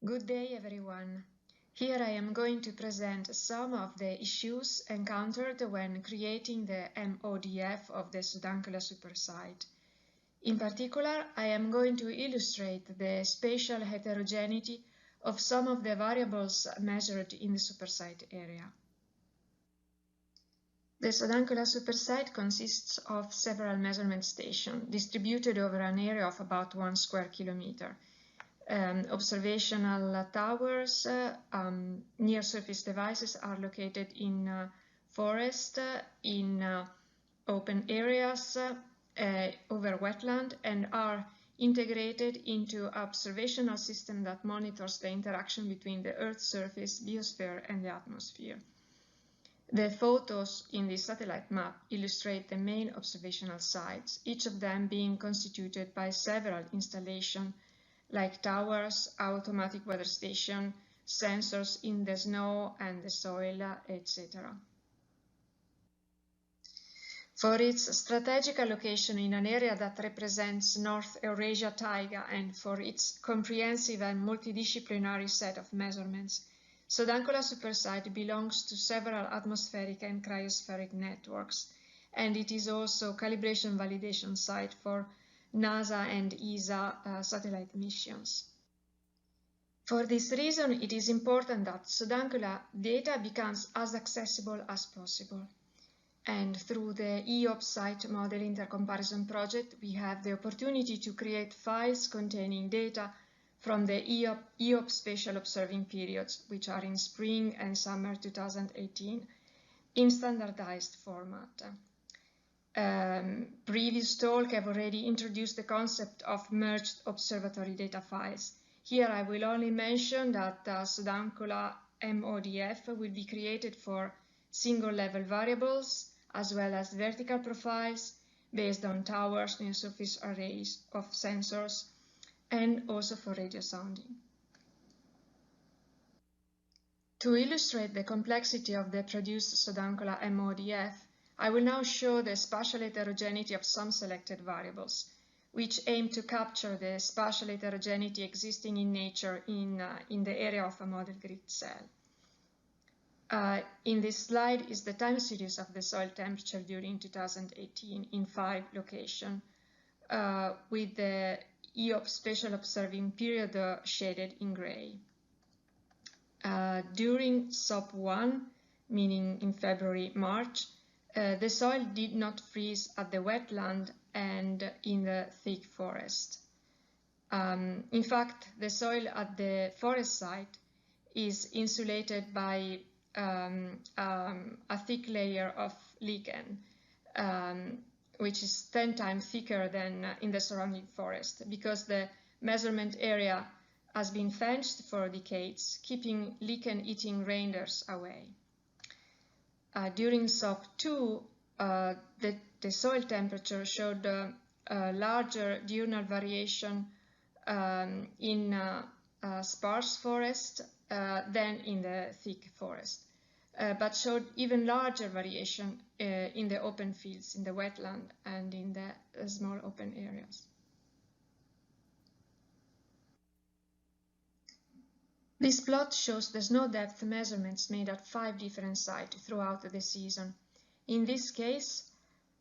Good day, everyone. Here I am going to present some of the issues encountered when creating the MODF of the Sodankylä Supersite. In particular, I am going to illustrate the spatial heterogeneity of some of the variables measured in the Supersite area. The Sodankylä Supersite consists of several measurement stations distributed over an area of about 1 square kilometer. Observational towers, near-surface devices are located in forest, in open areas, over wetland, and are integrated into an observational system that monitors the interaction between the Earth's surface, biosphere, and the atmosphere. The photos in this satellite map illustrate the main observational sites, each of them being constituted by several installations like towers, automatic weather station, sensors in the snow and the soil, etc. For its strategic location in an area that represents North Eurasia taiga and for its comprehensive and multidisciplinary set of measurements, Sodankylä Supersite belongs to several atmospheric and cryospheric networks, and it is also a calibration validation site for NASA and ESA satellite missions. For this reason, it is important that Sodankylä data becomes as accessible as possible. And through the YOPPsite model intercomparison project, we have the opportunity to create files containing data from the YOPP spatial observing periods, which are in spring and summer 2018, in standardized format. Previous talk have already introduced the concept of merged observatory data files. Here I will only mention that Sodankylä MODF will be created for single-level variables as well as vertical profiles based on towers, near-surface arrays of sensors, and also for radio sounding. To illustrate the complexity of the produced Sodankylä MODF, I will now show the spatial heterogeneity of some selected variables, which aim to capture the spatial heterogeneity existing in nature in the area of a model grid cell. In this slide is the time series of the soil temperature during 2018 in 5 locations, with the YOPP spatial observing period shaded in gray. During SOP1, meaning in February-March, the soil did not freeze at the wetland and in the thick forest. In fact, the soil at the forest site is insulated by a thick layer of lichen, which is 10 times thicker than in the surrounding forest, because the measurement area has been fenced for decades, keeping lichen-eating reindeers away. During SOP2, the soil temperature showed a larger diurnal variation in sparse forest than in the thick forest, but showed even larger variation in the open fields, in the wetland, and in the small open areas. This plot shows the snow depth measurements made at 5 different sites throughout the season. In this case,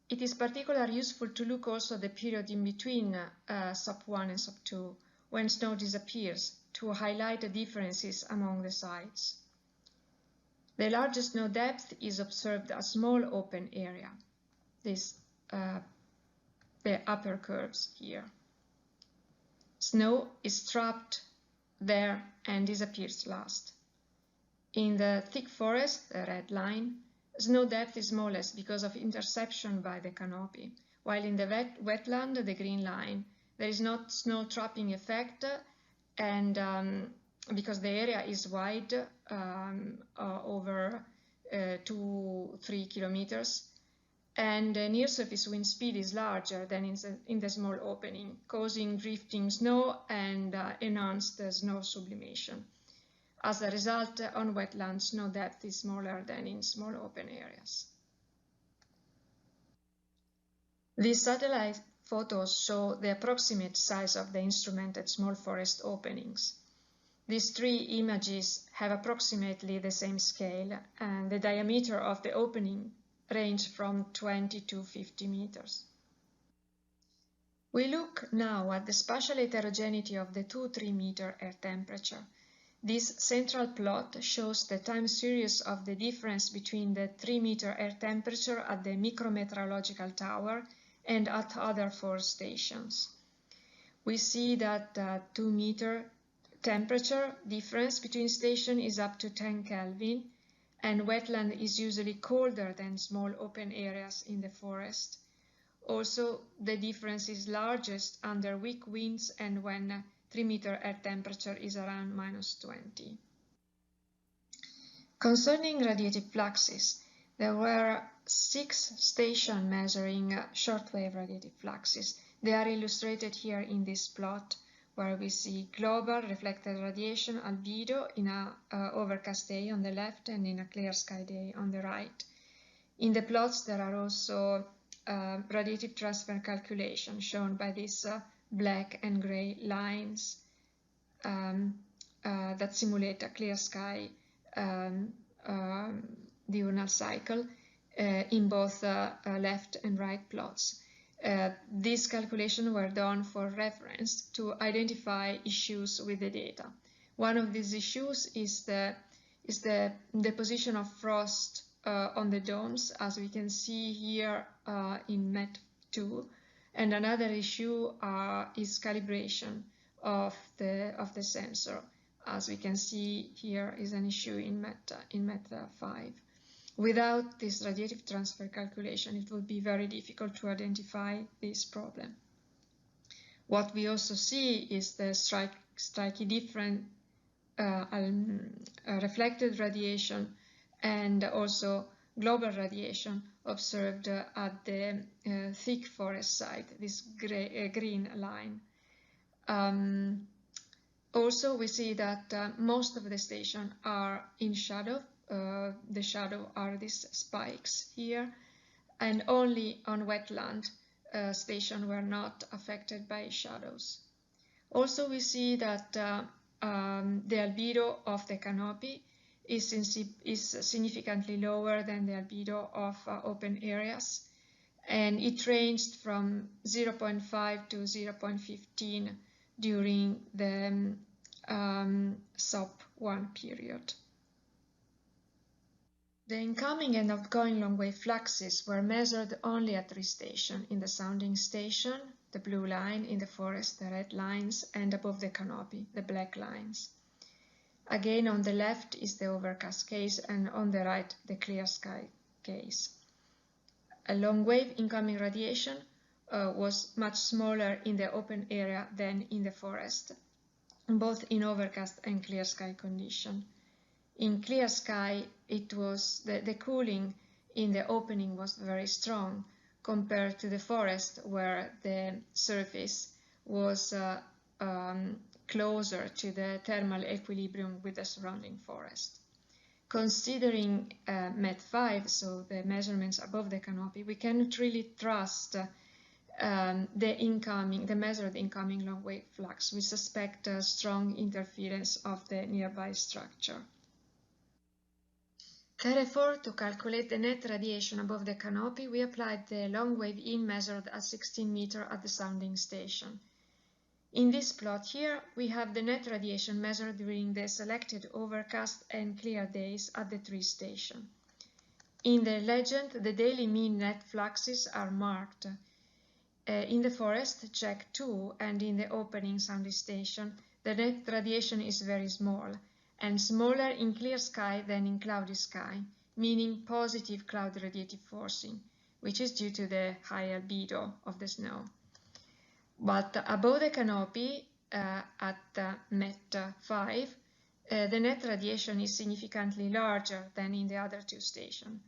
it is particularly useful to look also at the period in between SOP1 and SOP2, when snow disappears, to highlight the differences among the sites. The largest snow depth is observed a small open area, the upper curves here. Snow is trapped there and disappears last. In the thick forest, the red line, snow depth is smallest because of interception by the canopy, while in the wetland, the green line, there is no snow trapping effect, and because the area is wide, over 2-3 kilometers, and the near-surface wind speed is larger than in the small opening, causing drifting snow and enhanced snow sublimation. As a result, on wetlands, snow depth is smaller than in small open areas. These satellite photos show the approximate size of the instrumented small forest openings. These three images have approximately the same scale, and the diameter of the opening range from 20 to 50 meters. We look now at the spatial heterogeneity of the 2-3 meter air temperature. This central plot shows the time series of the difference between the 3 meter air temperature at the micrometeorological tower and at other 4 stations. We see that 2 meter temperature difference between stations is up to 10 Kelvin, and wetland is usually colder than small open areas in the forest. Also, the difference is largest under weak winds and when 3 meter air temperature is around -20. Concerning radiative fluxes, there were 6 stations measuring shortwave radiative fluxes. They are illustrated here in this plot, where we see global reflected radiation albedo in an overcast day on the left and in a clear sky day on the right. In the plots, there are also radiative transfer calculation shown by these black and gray lines that simulate a clear sky diurnal cycle in both left and right plots. These calculations were done for reference to identify issues with the data. One of these issues is the deposition of frost on the domes, as we can see here in MET2, and another issue is calibration of the sensor, as we can see here is an issue in MET5. Without this radiative transfer calculation, it would be very difficult to identify this problem. What we also see is the strikingly different reflected radiation and also global radiation observed at the thick forest site, this green line. Also, we see that most of the stations are in shadow. The shadow are these spikes here, and only on wetland stations were not affected by shadows. Also, we see that the albedo of the canopy is significantly lower than the albedo of open areas, and it ranged from 0.5 to 0.15 during the SOP1 period. The incoming and outgoing long-wave fluxes were measured only at 3 stations: in the sounding station, the blue line, in the forest, the red lines, and above the canopy, the black lines. Again, on the left is the overcast case, and on the right, the clear sky case. A long-wave incoming radiation was much smaller in the open area than in the forest, both in overcast and clear sky condition. In clear sky, it was the cooling in the opening was very strong compared to the forest, where the surface was closer to the thermal equilibrium with the surrounding forest. Considering MET5, so the measurements above the canopy, we cannot really trust the measured incoming long-wave flux. We suspect strong interference of the nearby structure. Therefore, to calculate the net radiation above the canopy, we applied the long wave in measured at 16 meters at the sounding station. In this plot here, we have the net radiation measured during the selected overcast and clear days at the 3 stations. In the legend, the daily mean net fluxes are marked. In the forest, check 2, and in the opening sounding station, the net radiation is very small, and smaller in clear sky than in cloudy sky, meaning positive cloud radiative forcing, which is due to the high albedo of the snow. But above the canopy, at MET5, the net radiation is significantly larger than in the other 2 stations,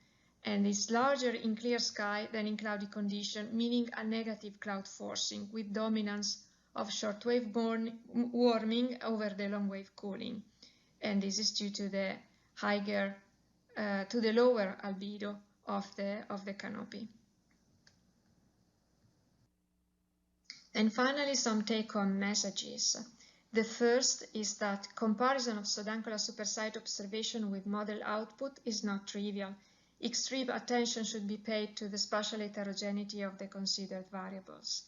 and is larger in clear sky than in cloudy condition, meaning a negative cloud forcing with dominance of shortwave warming over the long-wave cooling. And this is due to the lower albedo of the canopy. And finally, some take-home messages. The first is that comparison of Sodankylä Supersite observation with model output is not trivial. Extreme attention should be paid to the spatial heterogeneity of the considered variables.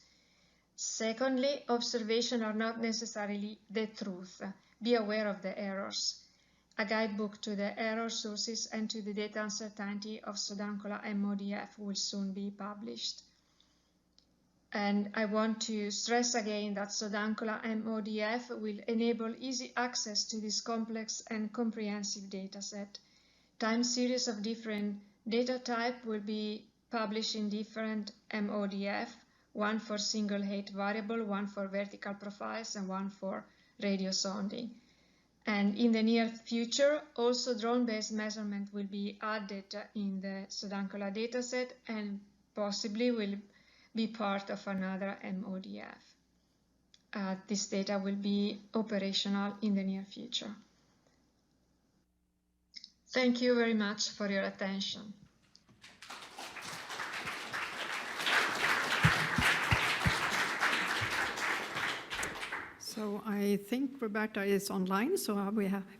Secondly, observations are not necessarily the truth. Be aware of the errors. A guidebook to the error sources and to the data uncertainty of Sodankylä MODF will soon be published. And I want to stress again that Sodankylä MODF will enable easy access to this complex and comprehensive dataset. Time series of different data type will be published in different MODF, one for single height variable, one for vertical profiles, and one for radio sounding. And in the near future, also drone-based measurement will be added in the Sodankylä dataset and possibly will be part of another MODF. This data will be operational in the near future. Thank you very much for your attention. So I think Roberta is online, so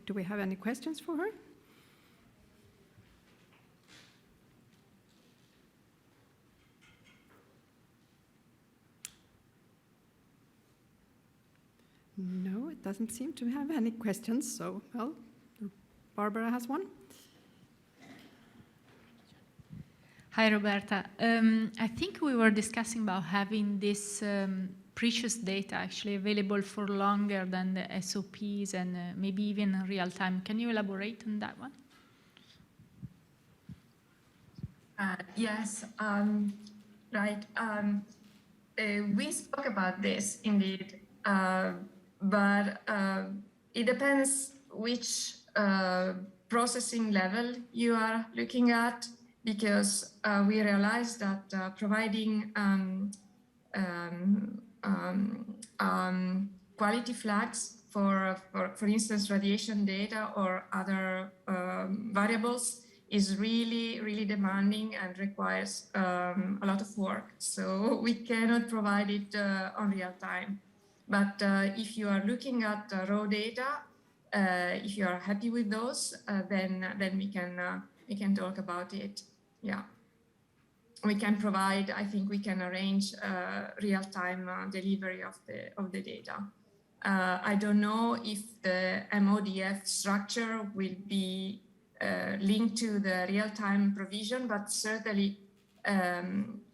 do we have any questions for her? No, it doesn't seem to have any questions, so, well, Barbara has one. Hi, Roberta. I think we were discussing about having this precious data actually available for longer than the SOPs and maybe even in real time. Can you elaborate on that one? Yes, right. We spoke about this indeed, but it depends which processing level you are looking at, because we realized that providing quality flags for instance, radiation data or other variables is really demanding and requires a lot of work. So we cannot provide it on real time. But if you are looking at raw data, if you are happy with those, then we can talk about it. Yeah. We can provide, I think we can arrange real-time delivery of the data. I don't know if the MODF structure will be linked to the real-time provision, but certainly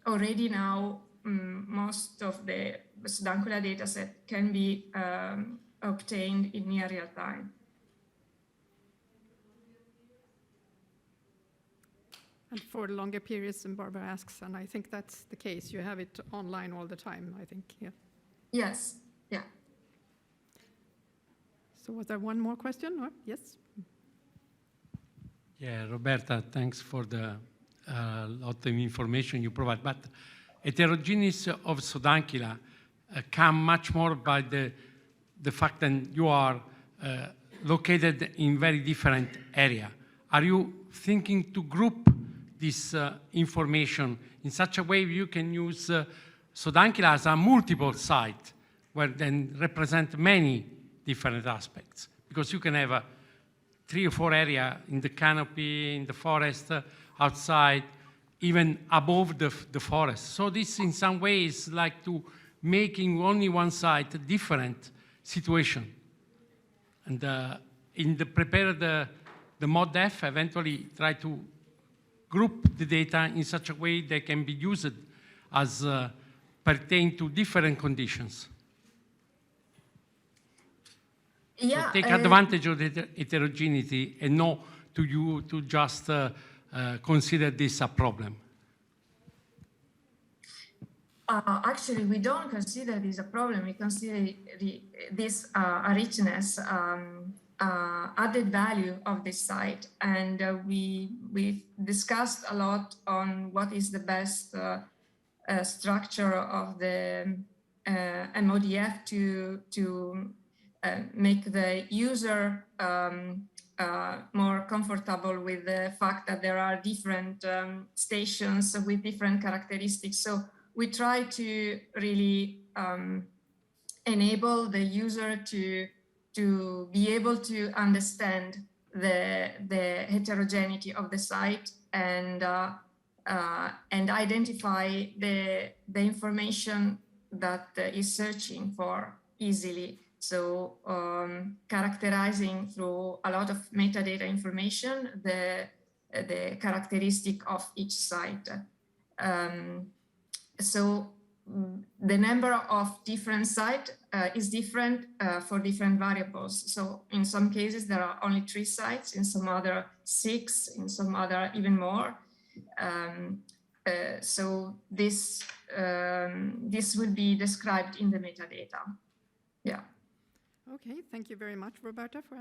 already now most of the Sodankylä dataset can be obtained in near real time. And for longer periods, and Barbara asks, and I think that's the case. You have it online all the time, I think. Yeah. Yes. Yeah. So was there one more question? Or? Yes. Yeah, Roberta, thanks for the lot of information you provide. But heterogeneous of Sodankylä come much more by the fact that you are located in very different area. Are you thinking to group this information in such a way you can use Sodankylä as a multiple site where then represent many different aspects? Because you can have 3 or 4 areas in the canopy, in the forest, outside, even above the forest. So this in some ways like to making only one site a different situation. And in the prepare the MODF, eventually try to group the data in such a way they can be used as pertain to different conditions. Yeah, so take advantage of the heterogeneity and not to just consider this a problem. Actually, we don't consider this a problem. We consider this a richness, added value of this site, and we discussed a lot on what is the best structure of the MODF to make the user more comfortable with the fact that there are different stations with different characteristics. So we try to really enable the user to be able to understand the heterogeneity of the site and identify the information that is searching for easily. So characterizing through a lot of metadata information the characteristic of each site. So the number of different sites is different for different variables. So in some cases there are only 3 sites, in some other 6, in some other even more. So this will be described in the metadata. Yeah. Okay, thank you very much, Roberta, for